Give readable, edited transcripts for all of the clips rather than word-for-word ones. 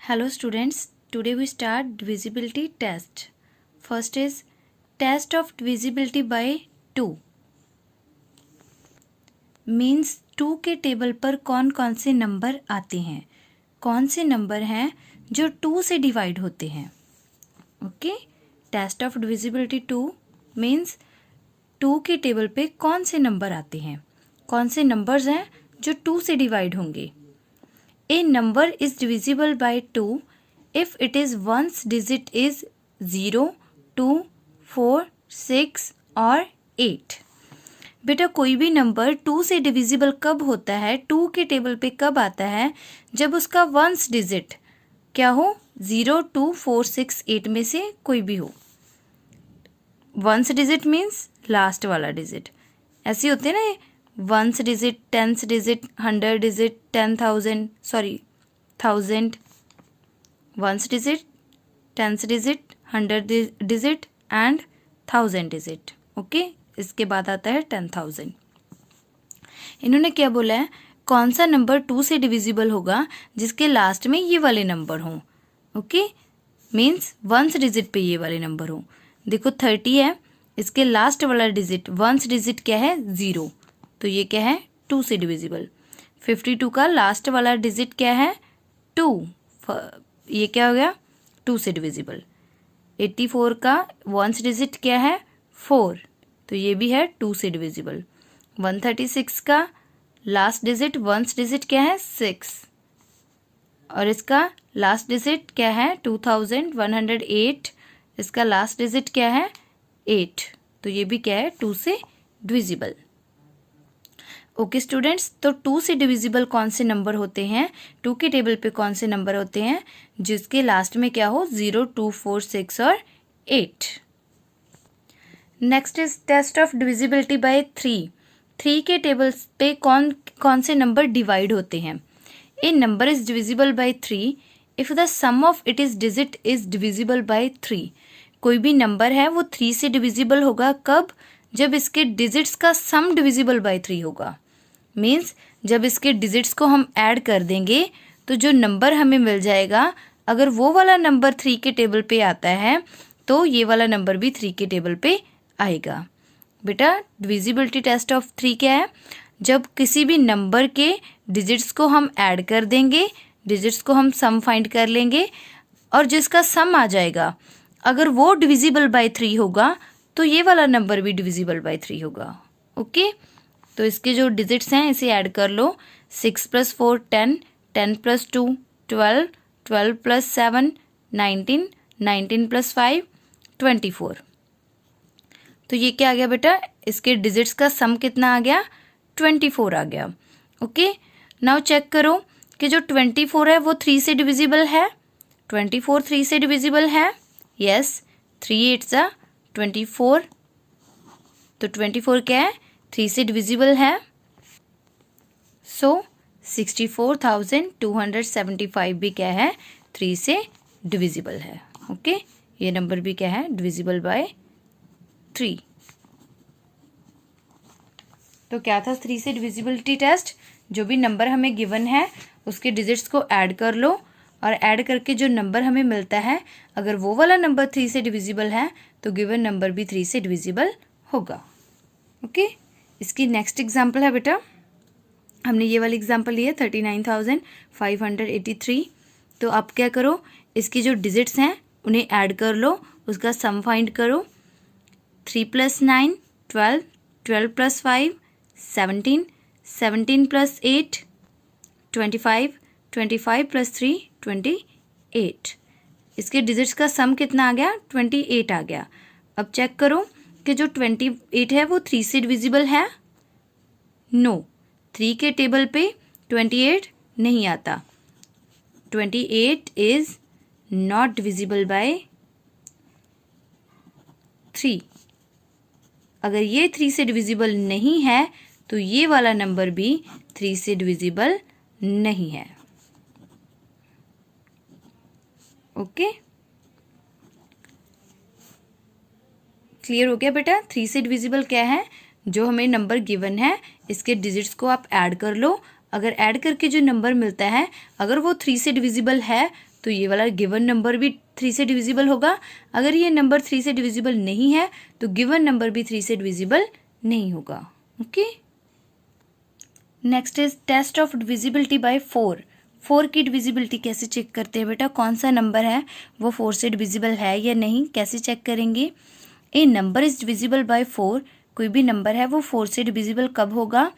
Hello students, today we start divisibility test. First is test of divisibility by 2. Means 2 के table पर कौन कौन से नंबर आते हैं, कौन से नंबर हैं जो 2 से डिवाइड होते हैं. Okay, test of divisibility 2 means 2 के टेबल पे कौन से नंबर आते हैं, कौन से नंबर्स हैं जो 2 से डिवाइड होंगे. A number is divisible by 2 if it is one's digit is 0, 2, 4, 6 और 8. बेटा कोई भी नंबर 2 से डिविजिबल कब होता है, 2 के टेबल पे कब आता है, जब उसका वंस डिजिट क्या हो, 0, 2, 4, 6, 8 में से कोई भी हो. वंस डिजिट मीन्स लास्ट वाला डिजिट. ऐसे होते हैं ना, ones digit, tens digit, 100 digit, 1000, ones digit, tens digit, 100 digit and 1000 digit. Okay, इसके बाद आता है 10,000. इन्होंने क्या बोला है, कौन सा नंबर 2 से डिविजिबल होगा जिसके लास्ट में ये वाले नंबर हों. ओके, मीन्स वंस डिजिट पे ये वाले नंबर हों. देखो 30 है, इसके लास्ट वाला डिजिट वंस डिजिट क्या है, 0, तो ये क्या है 2 से डिविजिबल. 52 का लास्ट वाला डिजिट क्या है, 2, ये क्या हो गया 2 से डिविजिबल. 84 का वंस डिजिट क्या है, 4, तो ये भी है 2 से डिविजिबल. 136 का लास्ट डिजिट वंस डिजिट क्या है, 6, और इसका लास्ट डिजिट क्या है 2108, इसका लास्ट डिजिट क्या है 8, तो ये भी क्या है 2 से डिविजिबल. ओके स्टूडेंट्स, तो 2 से डिविजिबल कौन से नंबर होते हैं, 2 के टेबल पे कौन से नंबर होते हैं जिसके लास्ट में क्या हो, 0, 2, 4, 6 और 8. Next is test of divisibility by 3. 3 के टेबल पे कौन कौन से नंबर डिवाइड होते हैं. A number is divisible by 3 if the sum of it is digit is divisible by 3. कोई भी नंबर है वो 3 से डिविजिबल होगा कब, जब इसके डिजिट्स का सम डिविजिबल बाय 3 होगा. मीन्स जब इसके डिजिट्स को हम ऐड कर देंगे तो जो नंबर हमें मिल जाएगा, अगर वो वाला नंबर 3 के टेबल पे आता है तो ये वाला नंबर भी 3 के टेबल पे आएगा. बेटा डिविजिबिलिटी टेस्ट ऑफ 3 क्या है, जब किसी भी नंबर के डिजिट्स को हम ऐड कर देंगे, डिजिट्स को हम सम फाइंड कर लेंगे और जिसका सम आ जाएगा, अगर वो डिविजिबल बाय 3 होगा तो ये वाला नंबर भी डिविजिबल बाय 3 होगा. ओके, तो इसके जो डिजिट्स हैं इसे ऐड कर लो. 6 + 4 10, 10 + 2 12, 12 + 7 19, 19 + 5 24. तो ये क्या आ गया बेटा, इसके डिजिट्स का सम कितना आ गया, 24 आ गया. ओके, नाउ चेक करो कि जो 24 है वो 3 से डिविजिबल है. 24 3 से डिविजिबल है. यस, 3 8 = 24, तो 24 क्या है 3 से डिविजिबल है. सो 64,275 भी क्या है 3 से डिविजिबल है. ओके, ये नंबर भी क्या है डिविजिबल बाय 3. तो क्या था 3 से डिविजिबिलिटी टेस्ट, जो भी नंबर हमें गिवन है उसके डिजिट्स को ऐड कर लो और ऐड करके जो नंबर हमें मिलता है, अगर वो वाला नंबर 3 से डिविजिबल है तो गिवन नंबर भी 3 से डिविजिबल होगा. ओके, इसकी नेक्स्ट एग्जांपल है बेटा, हमने ये वाली एग्जांपल ली है 39,583. तो आप क्या करो, इसकी जो डिजिट्स हैं उन्हें ऐड कर लो, उसका सम फाइंड करो. 3 + 9 12, 12 + 5 17, 17 + 8 25, 25 + 3 28. इसके डिजिट्स का सम कितना आ गया, 28 आ गया. अब चेक करो कि जो 28 है वो 3 से डिविजिबल है. नो, 3 के टेबल पे 28 नहीं आता. 28 इज नॉट डिविजिबल बाय 3. अगर ये 3 से डिविजिबल नहीं है तो ये वाला नंबर भी 3 से डिविजिबल नहीं है. ओके, क्लियर हो गया बेटा. 3 से डिविजिबल क्या है, जो हमें नंबर गिवन है इसके डिजिट्स को आप ऐड कर लो, अगर ऐड करके जो नंबर मिलता है अगर वो 3 से डिविजिबल है तो ये वाला गिवन नंबर भी 3 से डिविजिबल होगा। अगर ये नंबर 3 से डिविजिबल नहीं है तो गिवन नंबर भी 3 से डिविजिबल नहीं होगा। Okay, next is test of divisibility by 4। 4 की डिविजिबिलिटी कैसे चेक करते हैं बेटा? कौन सा नंबर है वो 4 से डिविजिबल है या नहीं, कैसे चेक करेंगे? A number is divisible by 4, कोई भी नंबर है वो 4 से डिविजिबल कब होगा?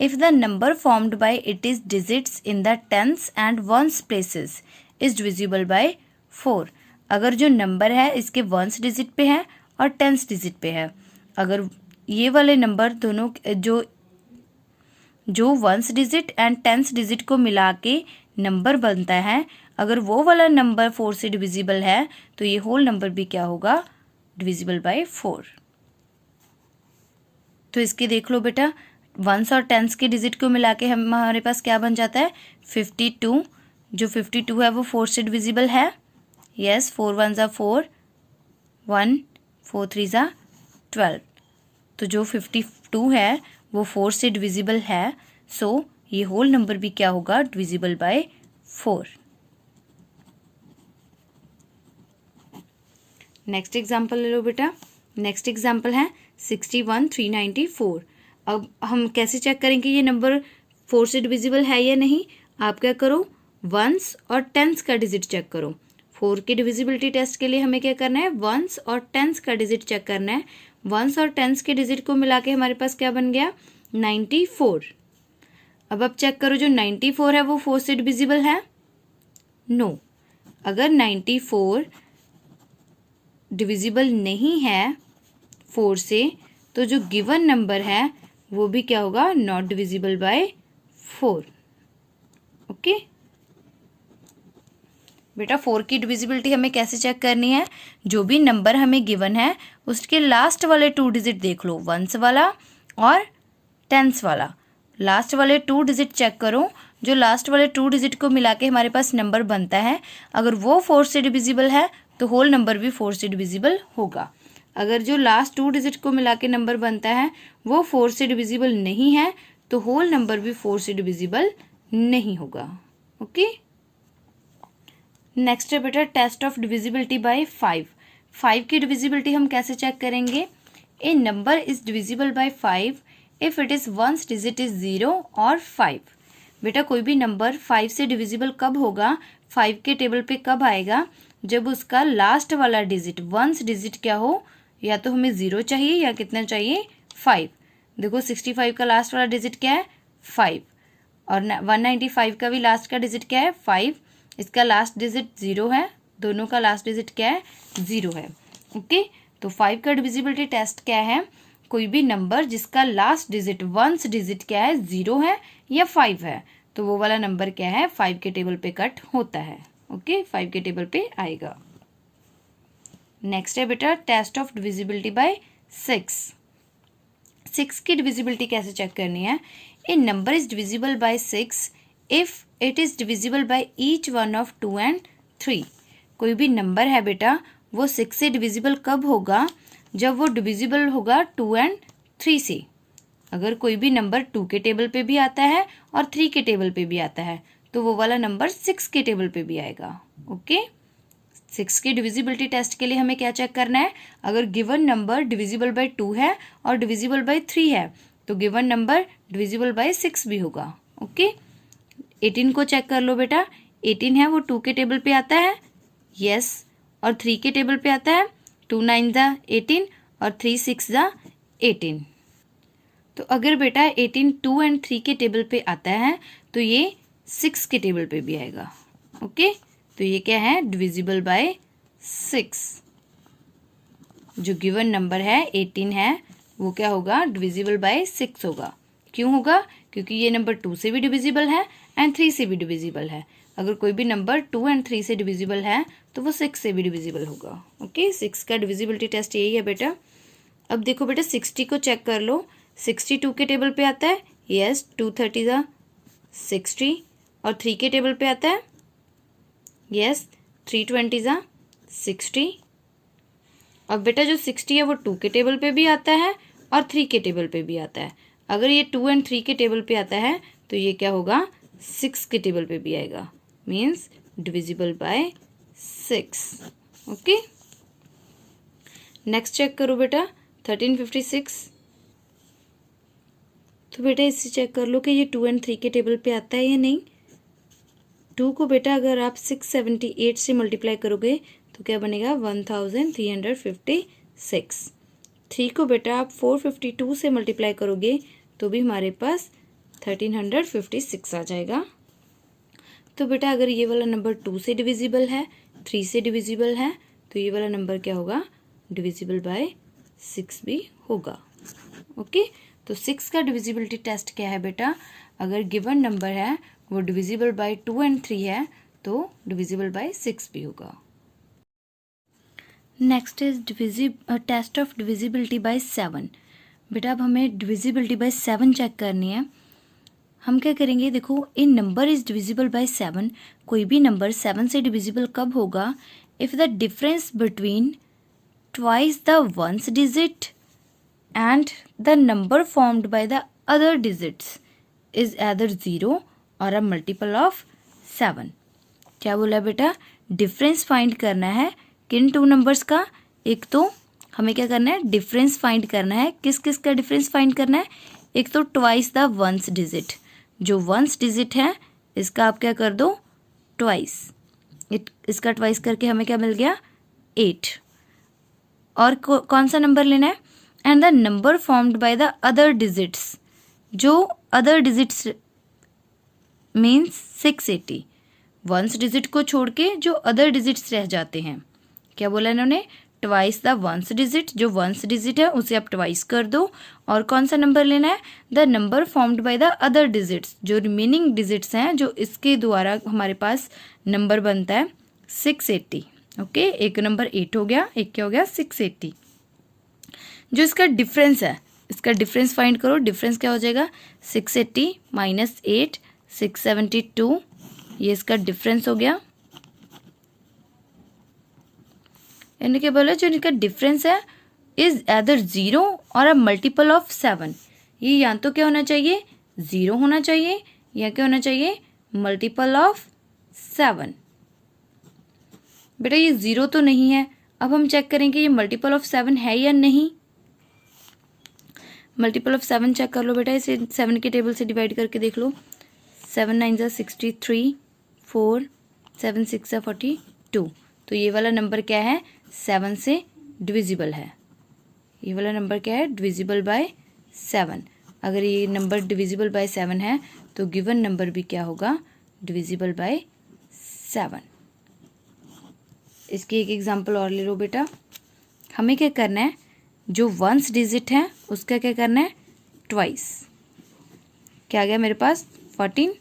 If the number formed by it is digits in the tens and ones places is divisible by 4। अगर जो नंबर है इसके वंस डिजिट पे है और टेंस डिजिट पे है, अगर ये वाले नंबर दोनों जो ones digit and tens digit को मिला के नंबर बनता है, अगर वो वाला नंबर 4 से डिविजिबल है तो ये होल नंबर भी क्या होगा? Divisible by 4। तो इसके देख लो बेटा, वंस और टेंस के डिजिट को मिला के हमारे पास क्या बन जाता है? 52। जो 52 है वो 4 से डिविजिबल है। यस, 4 1 ज़ा 4, 1 4 3 ज़ा 12। तो जो 52 है वो 4 से डिविजिबल है, सो ये होल नंबर भी क्या होगा? Divisible by 4। नेक्स्ट एग्जाम्पल ले लो बेटा। नेक्स्ट एग्जाम्पल है 61,394। अब हम कैसे चेक करेंगे ये नंबर 4 से डिविजिबल है या नहीं? आप क्या करो, वंस और टेंस का डिजिट चेक करो। 4 के डिविजिबिलिटी टेस्ट के लिए हमें क्या करना है? वंस और टेंस का डिजिट चेक करना है। वंस और टेंस के डिजिट को मिला के हमारे पास क्या बन गया? 94। अब आप चेक करो, जो 94 है वो 4 से डिविजिबल है? नो। अगर 94 डिविजिबल नहीं है 4 से, तो जो गिवन नंबर है वो भी क्या होगा? Not divisible by 4। ओके बेटा, 4 की डिविजिबिलिटी हमें कैसे चेक करनी है? जो भी नंबर हमें गिवन है उसके लास्ट वाले 2 डिजिट देख लो, वंस वाला और टेंस वाला। लास्ट वाले 2 डिजिट चेक करो, जो लास्ट वाले 2 डिजिट को मिला के हमारे पास नंबर बनता है, अगर वो 4 से डिविजिबल है तो होल नंबर भी 4 से डिविजिबल होगा। अगर जो लास्ट 2 डिजिट को मिला के नंबर बनता है वो 4 से डिविजिबल नहीं है तो होल नंबर भी 4 से डिविजिबल नहीं होगा। ओके, नेक्स्ट है बेटा टेस्ट ऑफ डिविजिबिलिटी बाय 5। 5 की डिविजिबिलिटी हम कैसे चेक करेंगे? A number is divisible by 5 if it is ones digit is 0 और 5। बेटा, कोई भी नंबर 5 से डिविजिबल कब होगा? 5 के टेबल पे कब आएगा? जब उसका लास्ट वाला डिजिट वंस डिजिट क्या हो, या तो हमें 0 चाहिए या कितना चाहिए? 5। देखो 65 का लास्ट वाला डिजिट क्या है? 5। और 195 का भी लास्ट का डिजिट क्या है? 5। इसका लास्ट डिजिट 0 है, दोनों का लास्ट डिजिट क्या है? 0 है। ओके, तो 5 का डिविजिबिलिटी टेस्ट क्या है? कोई भी नंबर जिसका लास्ट डिजिट वंस डिजिट क्या है? 0 है या 5 है, तो वो वाला नंबर क्या है? 5 के टेबल पे कट होता है। ओके, 5 के टेबल पे आएगा। नेक्स्ट है बेटा टेस्ट ऑफ डिविजिबिलिटी बाय 6। 6 की डिविजिबिलिटी कैसे चेक करनी है? A number is divisible by 6 if it is divisible by each one of 2 and 3। कोई भी नंबर है बेटा वो 6 से डिविजिबल कब होगा? जब वो डिविजिबल होगा 2 एंड 3 से। अगर कोई भी नंबर 2 के टेबल पे भी आता है और 3 के टेबल पे भी आता है तो वो वाला नंबर 6 के टेबल पे भी आएगा। ओके, 6 की डिविजिबिलिटी टेस्ट के लिए हमें क्या चेक करना है? अगर गिवन नंबर डिविजिबल बाय 2 है और डिविजिबल बाय 3 है तो गिवन नंबर डिविजिबल बाय 6 भी होगा। ओके, 18 को चेक कर लो बेटा। 18 है वो 2 के टेबल पे आता है? यस। और 3 के टेबल पे आता है? 2 9 ज़ा 18 और 3 6 ज़ा 18। तो अगर बेटा 18 2 एंड 3 के टेबल पे आता है तो ये 6 के टेबल पे भी आएगा। ओके, तो ये क्या है? Divisible by 6। जो गिवन नंबर है 18 है वो क्या होगा? डिविजिबल बाय 6 होगा। क्यों होगा? क्योंकि ये नंबर 2 से भी डिविजिबल है एंड 3 से भी डिविजिबल है। अगर कोई भी नंबर 2 एंड 3 से डिविजिबल है तो वो 6 से भी डिविजिबल होगा। ओके, 6 का डिविजिबिलिटी टेस्ट यही है बेटा। अब देखो बेटा 60 को चेक कर लो। 62 के टेबल पे आता है? यस। 2 30 ज़ा 60 और 3 के टेबल पे आता है? यस। 3 20 ज़ा 60। अब बेटा जो 60 है वो 2 के टेबल पे भी आता है और 3 के टेबल पे भी आता है। अगर ये 2 एंड 3 के टेबल पे आता है तो ये क्या होगा? 6 के टेबल पे भी आएगा। Means divisible by 6। Okay, next check करो बेटा 1356। तो बेटा इससे चेक कर लो कि ये 2 और 3 के टेबल पे आता है या नहीं। 2 को बेटा अगर आप 678 से मल्टीप्लाई करोगे तो क्या बनेगा 1356। 3 को बेटा आप 452 से मल्टीप्लाई करोगे तो भी हमारे पास 1356 आ जाएगा। तो बेटा अगर ये वाला नंबर 2 से डिविजिबल है, 3 से डिविजिबल है, तो ये वाला नंबर क्या होगा, डिविजिबल बाय 6 भी होगा। ओके, तो 6 का डिविजिबिलिटी टेस्ट क्या है बेटा, अगर गिवन नंबर है वो डिविजिबल बाय 2 और 3 है तो डिविजिबल बाय 6 भी होगा। Next is test of divisibility by 7। बेटा अब हमें डिविजिबिलिटी बाय 7 चेक करनी है। हम क्या करेंगे, देखो इन नंबर इज डिविजिबल बाय 7। कोई भी नंबर 7 से डिविजिबल कब होगा, if the difference between twice the ones digit and the number formed by the other digits is either 0 और अ मल्टीपल ऑफ 7। क्या बोला बेटा, डिफरेंस फाइंड करना है किन 2 नंबर्स का। एक तो हमें क्या करना है, डिफरेंस फाइंड करना है। किस किस का डिफरेंस फाइंड करना है, एक तो ट्वाइस द वंस डिजिट, जो वंस डिजिट है इसका आप क्या कर दो ट्वाइस, इसका ट्वाइस करके हमें क्या मिल गया 8। और कौन सा नंबर लेना है, and the number formed by the other digits, जो other digits means 680, ones digit को छोड़ के जो अदर डिजिट्स रह जाते हैं। क्या बोला इन्होंने, ट्वाइस द वंस डिजिट, जो वंस डिजिट है उसे आप ट्वाइस कर दो। और कौन सा नंबर लेना है, the number formed by the other digits, जो रिमेनिंग डिजिट्स हैं जो इसके द्वारा हमारे पास नंबर बनता है 680। ओके, एक नंबर 8 हो गया, एक क्या हो गया 680। जो इसका डिफरेंस है, इसका डिफरेंस फाइंड करो। डिफरेंस क्या हो जाएगा, 680 माइनस 8 672, ये इसका डिफरेंस हो गया। यानी क्या बोला, जो इनका डिफरेंस है इज either 0 और अ मल्टीपल ऑफ 7। ये या तो क्या होना चाहिए 0 होना चाहिए या क्या होना चाहिए मल्टीपल ऑफ 7। बेटा ये 0 तो नहीं है, अब हम चेक करेंगे ये मल्टीपल ऑफ 7 है या नहीं। मल्टीपल ऑफ 7 चेक कर लो बेटा, इसे 7 के टेबल से डिवाइड करके देख लो। 7 9 जा 63, 4 7 6 जा 42। तो ये वाला नंबर क्या है 7 से डिविजिबल है। ये वाला नंबर क्या है, डिविजिबल बाय 7। अगर ये नंबर डिविजिबल बाय 7 है तो गिवन नंबर भी क्या होगा, डिविजिबल बाय 7। इसकी एक एग्जांपल और ले लो बेटा। हमें क्या करना है, जो वंस डिजिट है उसका क्या करना है ट्वाइस। क्या आ गया मेरे पास 14,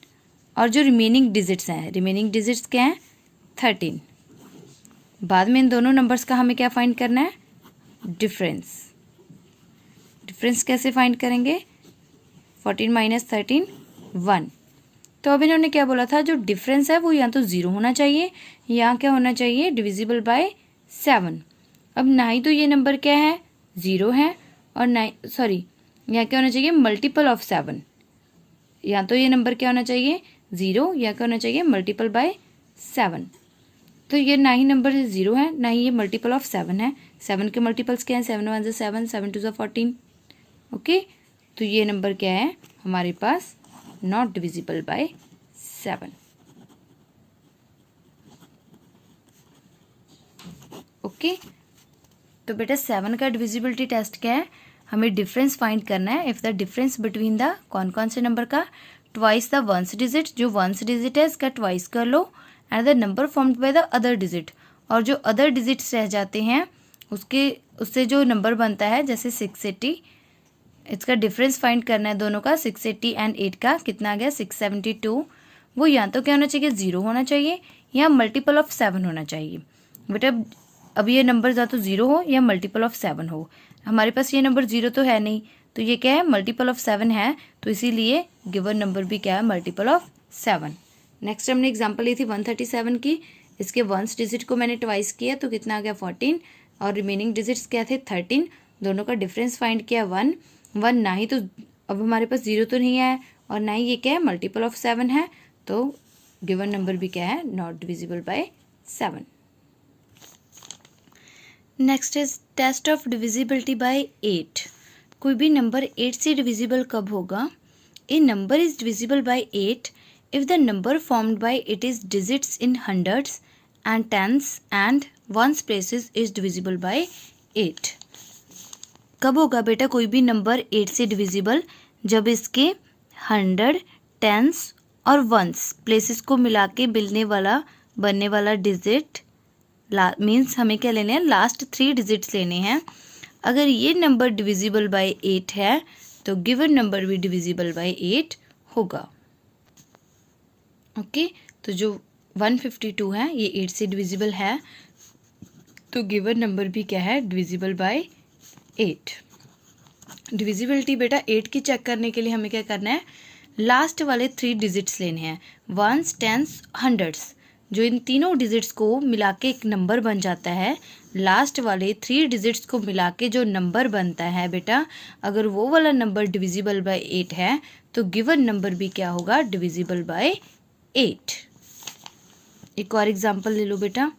और जो रिमेनिंग डिजिट्स हैं, रिमेनिंग डिजिट्स क्या हैं 13। बाद में इन दोनों नंबर्स का हमें क्या फाइंड करना है, डिफरेंस। डिफरेंस कैसे फाइंड करेंगे, 14 माइनस 13 1। तो अब इन्होंने क्या बोला था, जो डिफरेंस है वो या तो 0 होना चाहिए या क्या होना चाहिए डिविजिबल बाय 7। अब ना ही तो ये नंबर क्या है 0 है, और ना सॉरी यहाँ क्या होना चाहिए मल्टीपल ऑफ 7। या तो ये नंबर क्या होना चाहिए 0 या क्या होना चाहिए मल्टीपल बाय 7। तो ये ना ही नंबर 0 है ना ही ये मल्टीपल ऑफ 7 है। 7 के मल्टीपल्स क्या हैं, 7 1 7 7 2 14। ओके, तो ये नंबर क्या है हमारे पास नॉट डिविजिबल बाय 7। ओके, तो बेटा 7 का डिविजिबिलिटी टेस्ट क्या है, हमें डिफरेंस फाइंड करना है। If the difference between the कौन कौन से नंबर का, ट्वाइस द वंस डिजिट, जो वंस डिजिट है इसका ट्वाइस कर लो, and the number formed by the other digit, और जो अदर डिजिट्स रह जाते हैं उससे जो नंबर बनता है जैसे 680, इसका डिफरेंस फाइंड करना है दोनों का, 680 एंड 8 का कितना आ गया 672। वो या तो क्या होना चाहिए 0 होना चाहिए या मल्टीपल ऑफ 7 होना चाहिए। बेटा अब ये नंबर या तो 0 हो या मल्टीपल ऑफ 7 हो। हमारे पास ये नंबर 0 तो है नहीं, तो ये क्या है मल्टीपल ऑफ 7 है, तो इसीलिए गिवन नंबर भी क्या है मल्टीपल ऑफ 7। नेक्स्ट हमने एग्जांपल ली थी 137 की। इसके वंस डिजिट को मैंने ट्वाइस किया तो कितना आ गया 14, और रिमेनिंग डिजिट्स क्या थे 13। दोनों का डिफरेंस फाइंड किया 1 1। ना ही तो अब हमारे पास 0 तो नहीं है और ना ही ये क्या है मल्टीपल ऑफ 7 है, तो गिवन नंबर भी क्या है, not divisible by 7। Next is test of divisibility by 8। कोई भी नंबर 8 से डिविजिबल कब होगा? A number is divisible by 8 if the number formed by it is digits in hundreds and tens and ones places is divisible by 8। कब होगा बेटा कोई भी नंबर 8 से डिविजिबल? जब इसके 100, टेंस और वंस प्लेसेस को मिला के बनने वाला डिजिट मीन्स हमें क्या लेने हैं, लास्ट 3 डिजिट्स लेने हैं। अगर ये नंबर डिविजिबल बाय 8 है तो गिवन नंबर भी डिविजिबल बाय 8 होगा। ओके, तो जो 152 है ये 8 से डिविजिबल है, तो गिवन नंबर भी क्या है, डिविजिबल बाय 8। डिविजिबिलिटी बेटा 8 की चेक करने के लिए हमें क्या करना है, लास्ट वाले 3 डिजिट्स लेने हैं, वंस, टेंस, हंड्रेड्स। जो इन तीनों डिजिट्स को मिला के एक नंबर बन जाता है, लास्ट वाले 3 डिजिट्स को मिला के जो नंबर बनता है बेटा, अगर वो वाला नंबर डिविजिबल बाय 8 है तो गिवन नंबर भी क्या होगा, डिविजिबल बाय 8। एक और एग्जांपल ले लो बेटा,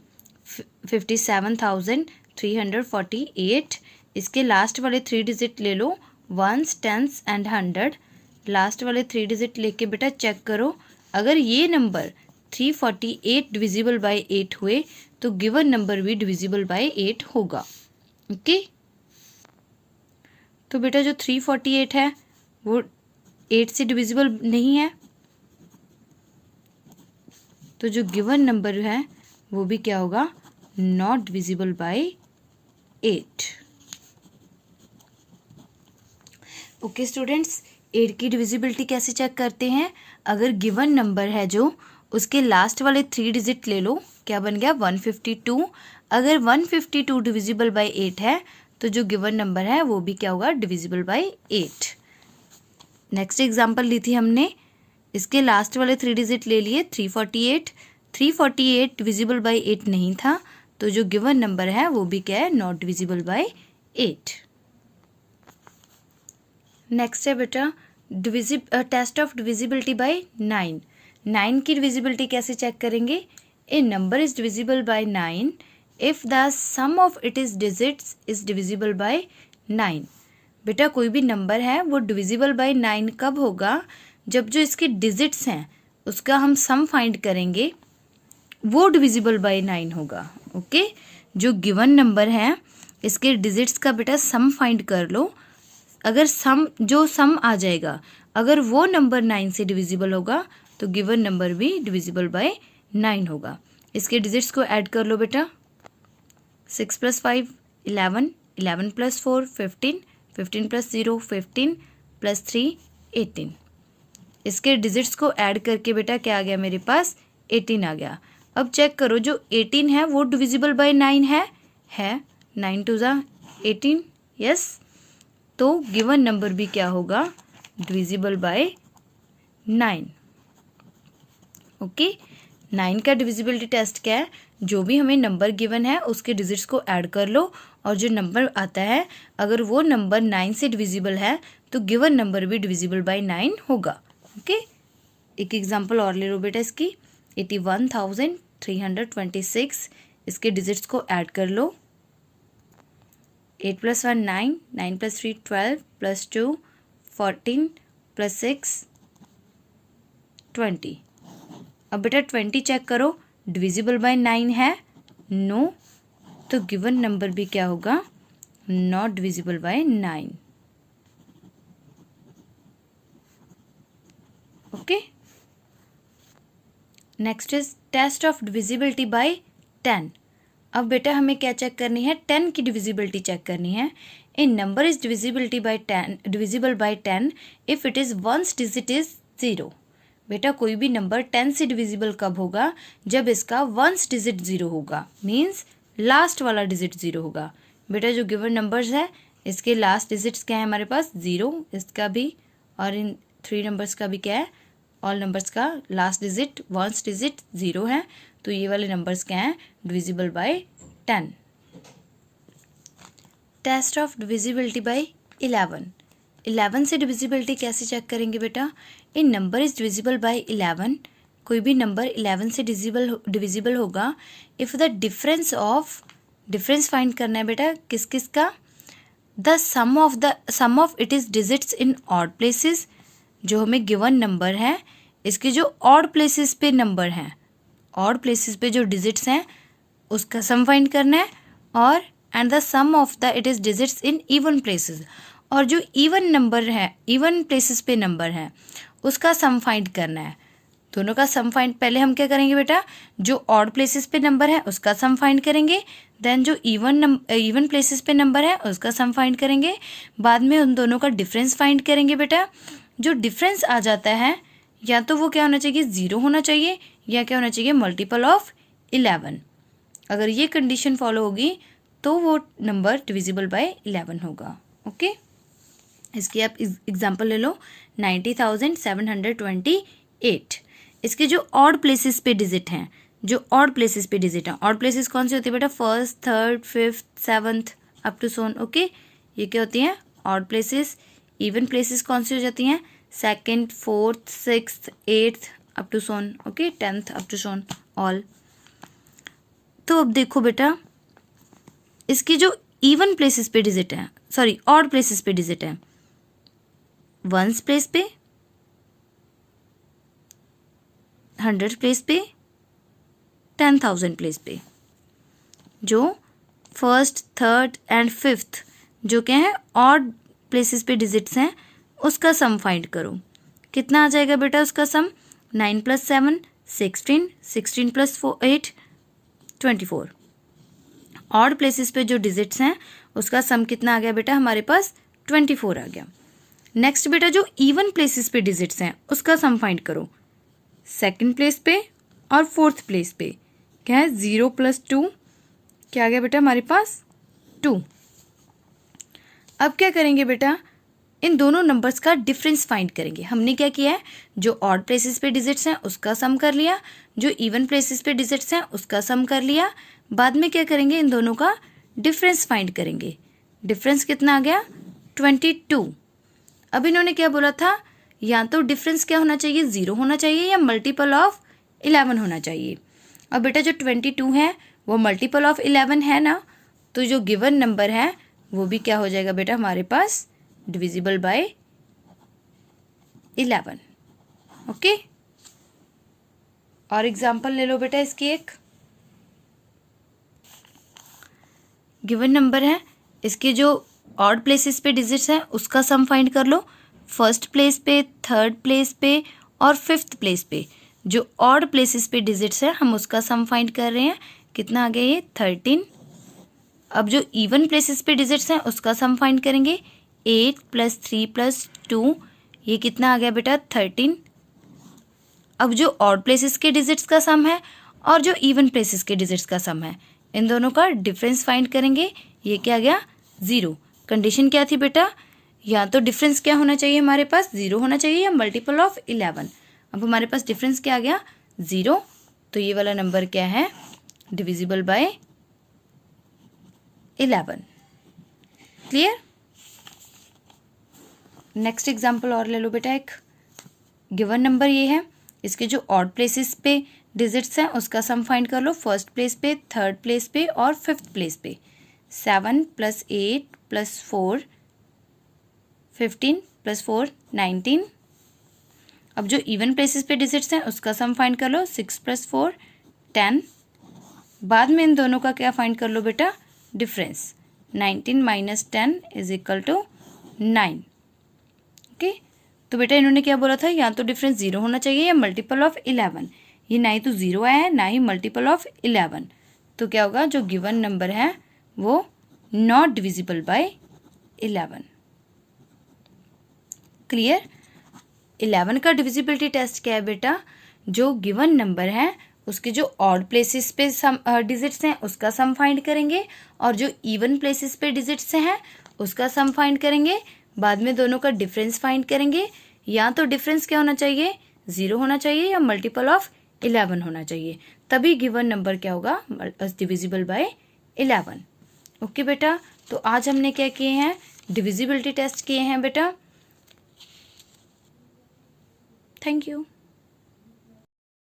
57,348। इसके लास्ट वाले 3 डिजिट ले लो, वंस, टेंस एंड 100। लास्ट वाले 3 डिजिट लेके बेटा चेक करो, अगर ये नंबर 348 डिविजिबल बाय 8 हुए तो गिवन नंबर भी डिविजिबल बाय 8 होगा। ओके, तो बेटा जो 348 है वो 8 से डिविजिबल नहीं है, तो जो गिवन नंबर है वो भी क्या होगा, not divisible by 8। Okay students, 8 की डिविजिबिलिटी कैसे चेक करते हैं? अगर गिवन नंबर है जो, उसके लास्ट वाले 3 डिजिट ले लो, क्या बन गया, 152। अगर 152 डिविजिबल बाय 8 है तो जो गिवन नंबर है वो भी क्या होगा, डिविजिबल बाय 8। नेक्स्ट एग्जांपल ली थी हमने, इसके लास्ट वाले 3 डिजिट ले लिए, 348। 348 डिविजिबल बाय 8 नहीं था, तो जो गिवन नंबर है वो भी क्या है, नॉट डिविजिबल बाय 8। नेक्स्ट है बेटा टेस्ट ऑफ डिविजिबिलिटी बाय 9। 9 की डिविजिबिलिटी कैसे चेक करेंगे? A number is divisible by 9 if the sum of it is digits is divisible by 9। बेटा कोई भी नंबर है वो डिविजिबल बाय 9 कब होगा? जब जो इसके डिजिट्स हैं उसका हम सम फाइंड करेंगे, वो डिविजिबल बाय 9 होगा। ओके, जो गिवन नंबर है इसके डिजिट्स का बेटा सम फाइंड कर लो, अगर सम आ जाएगा, अगर वो नंबर 9 से डिविजिबल होगा तो गिवन नंबर भी डिविजिबल बाय 9 होगा। इसके डिजिट्स को ऐड कर लो बेटा, 6 + 5 11, 11 + 4 15, 15 + 0 15 + 3 18। इसके डिजिट्स को ऐड करके बेटा क्या आ गया मेरे पास, 18 आ गया। अब चेक करो जो 18 है वो डिविजिबल बाय 9 है 9 2 ज़ा 18, यस। तो गिवन नंबर भी क्या होगा, डिविजिबल बाय 9। ओके, 9 का डिविजिबिलिटी टेस्ट क्या है, जो भी हमें नंबर गिवन है उसके डिजिट्स को ऐड कर लो, और जो नंबर आता है अगर वो नंबर 9 से डिविजिबल है तो गिवन नंबर भी डिविजिबल बाय 9 होगा। ओके, एक एग्जांपल और ले लो बेटा इसकी, 81,326। इसके डिजिट्स को ऐड कर लो, 8 + 1 9, 9 + 3 12 + 2 14 + 6 20। अब बेटा 20 चेक करो, डिविजिबल बाय 9 है, नो, तो गिवन नंबर भी क्या होगा, not divisible by 9। Okay, next is test of divisibility by 10। अब बेटा हमें क्या चेक करनी है, 10 की डिविजिबिलिटी चेक करनी है। A number is divisibility by 10 divisible by 10 if it is ones digit is 0। बेटा कोई भी नंबर 10 से डिविजिबल कब होगा, जब इसका वंस डिजिट 0 होगा, मीन्स लास्ट वाला डिजिट 0 होगा। बेटा जो गिवन नंबर्स है इसके लास्ट डिजिट्स क्या है हमारे पास, 0, इसका भी, और इन 3 नंबर्स का भी क्या है, ऑल नंबर्स का लास्ट डिजिट वंस डिजिट 0 है, तो ये वाले नंबर्स क्या हैं, divisible by 10। Test of divisibility by 11। 11 से डिविजिबिलिटी कैसे चेक करेंगे बेटा, a number is divisible by 11 कोई भी नंबर 11 से डिविजिबल होगा इफ़ द डिफरेंस फाइंड करना है बेटा किस किस का, the sum of it is digits in odd places, जो हमें गिवन नंबर है इसके जो ऑड प्लेसेस पे नंबर हैं, ऑड प्लेसेस पे जो डिजिट्स हैं उसका सम फाइंड करना है, और and the sum of the it is digits in even places, और जो इवन नंबर है इवन प्लेसेस पे नंबर है उसका सम फाइंड करना है। दोनों का सम फाइंड, पहले हम क्या करेंगे बेटा, जो ऑड प्लेसेस पे नंबर है उसका सम फाइंड करेंगे, देन जो इवन प्लेसेस पे नंबर है उसका सम फाइंड करेंगे, बाद में उन दोनों का डिफरेंस फाइंड करेंगे बेटा। जो डिफरेंस आ जाता है या तो वो क्या होना चाहिए, 0 होना चाहिए, या क्या होना चाहिए, मल्टीपल ऑफ 11। अगर ये कंडीशन फॉलो होगी तो वो नंबर डिविजिबल बाय 11 होगा। ओके, इसकी आप एग्जांपल ले लो 90,728। इसके जो ऑड प्लेसेस पे डिजिट हैं, जो ऑड प्लेसेस पे डिजिट हैं, ऑड प्लेसेस कौन सी होती है बेटा, first, third, fifth, seventh up to so on. Okay, ये क्या होती हैं, ऑड प्लेसेस। इवन प्लेसेस कौन सी हो जाती हैं, second, fourth, sixth, eighth up to so on. Okay, 10th up to so on all. तो अब देखो बेटा, इसकी जो इवन प्लेसेस पे डिजिट है, सॉरी ऑड प्लेसेस पे डिजिट है, 1s प्लेस पे, 100 प्लेस पे, 10,000 प्लेस पे। जो फर्स्ट, थर्ड एंड फिफ्थ जो क्या है ऑड प्लेसेस पे डिजिट्स हैं उसका सम फाइंड करो। कितना आ जाएगा बेटा उसका सम, 9 + 7 16, 16 + 8 24। ऑड प्लेसेस पे जो डिजिट्स हैं उसका सम कितना आ गया बेटा, हमारे पास 24 आ गया। नेक्स्ट बेटा, जो इवन प्लेसेस पे डिजिट्स हैं उसका सम फाइंड करो। सेकंड प्लेस पे और फोर्थ प्लेस पे क्या है, 0 + 2 क्या आ गया बेटा हमारे पास, 2। अब क्या करेंगे बेटा, इन दोनों नंबर्स का डिफरेंस फाइंड करेंगे। हमने क्या किया है, जो ऑड प्लेसेस पे डिजिट्स हैं उसका सम कर लिया, जो इवन प्लेसेस पे डिजिट्स हैं उसका सम कर लिया, बाद में क्या करेंगे, इन दोनों का डिफरेंस फाइंड करेंगे। डिफरेंस कितना आ गया, 22। अब इन्होंने क्या बोला था, या तो डिफरेंस क्या होना चाहिए, 0 होना चाहिए, या मल्टीपल ऑफ 11 होना चाहिए। अब बेटा जो 22 है वो मल्टीपल ऑफ 11 है ना, तो जो गिवन नंबर है वो भी क्या हो जाएगा बेटा हमारे पास, डिविजिबल बाय 11। ओके, और एग्जांपल ले लो बेटा इसकी एक। गिवन नंबर है, इसके जो ऑड प्लेसेस पे डिजिट्स हैं उसका सम फाइंड कर लो। फर्स्ट प्लेस पे, थर्ड प्लेस पे और फिफ्थ प्लेस पे जो ऑड प्लेसेस पे डिजिट्स हैं हम उसका सम फाइंड कर रहे हैं। कितना आ गया ये, 13। अब जो इवन प्लेसेस पे डिजिट्स हैं उसका सम फाइंड करेंगे, 8 + 3 + 2 ये कितना आ गया बेटा, 13। अब जो ऑड प्लेसेस के डिजिट्स का सम है और जो इवन प्लेसेस के डिजिट्स का सम है, इन दोनों का डिफरेंस फाइंड करेंगे। ये क्या आ गया, 0। कंडीशन क्या थी बेटा, या तो डिफरेंस क्या होना चाहिए हमारे पास, 0 होना चाहिए, या मल्टीपल ऑफ 11। अब हमारे पास डिफरेंस क्या आ गया, 0, तो ये वाला नंबर क्या है, divisible by 11। Clear. Next example और ले लो बेटा एक। गिवन नंबर ये है, इसके जो ऑड प्लेसेस पे डिजिट्स हैं उसका सम फाइंड कर लो। फर्स्ट प्लेस पे, थर्ड प्लेस पे और फिफ्थ प्लेस पे। 7 + 8 + 4 15 + 4 19। अब जो इवन प्लेसेस पे डिजिट्स हैं उसका सम फाइंड कर लो। 6 + 4 10। बाद में इन दोनों का क्या फाइंड कर लो बेटा, डिफरेंस। 19 - 10 = 9। ओके, तो बेटा इन्होंने क्या बोला था, या तो डिफरेंस 0 होना चाहिए या मल्टीपल ऑफ 11। ये ना ही तो 0 आया है ना ही मल्टीपल ऑफ 11, तो क्या होगा, जो गिवन नंबर है वो नॉट डिविजिबल बाय 11। क्लियर। 11 का डिविजिबिलिटी टेस्ट क्या है बेटा, जो गिवन नंबर है उसके जो ऑड प्लेसेस पे सम डिजिट्स हैं उसका सम फाइंड करेंगे, और जो इवन प्लेसेस पे डिजिट्स हैं उसका सम फाइंड करेंगे। बाद में दोनों का डिफरेंस फाइंड करेंगे। या तो डिफरेंस क्या होना चाहिए, 0 होना चाहिए, या मल्टीपल ऑफ 11 होना चाहिए, तभी गिवन नंबर क्या होगा, डिविजिबल बाय 11। ओके बेटा, तो आज हमने क्या किए हैं, डिविजिबिलिटी टेस्ट किए हैं बेटा। Thank you.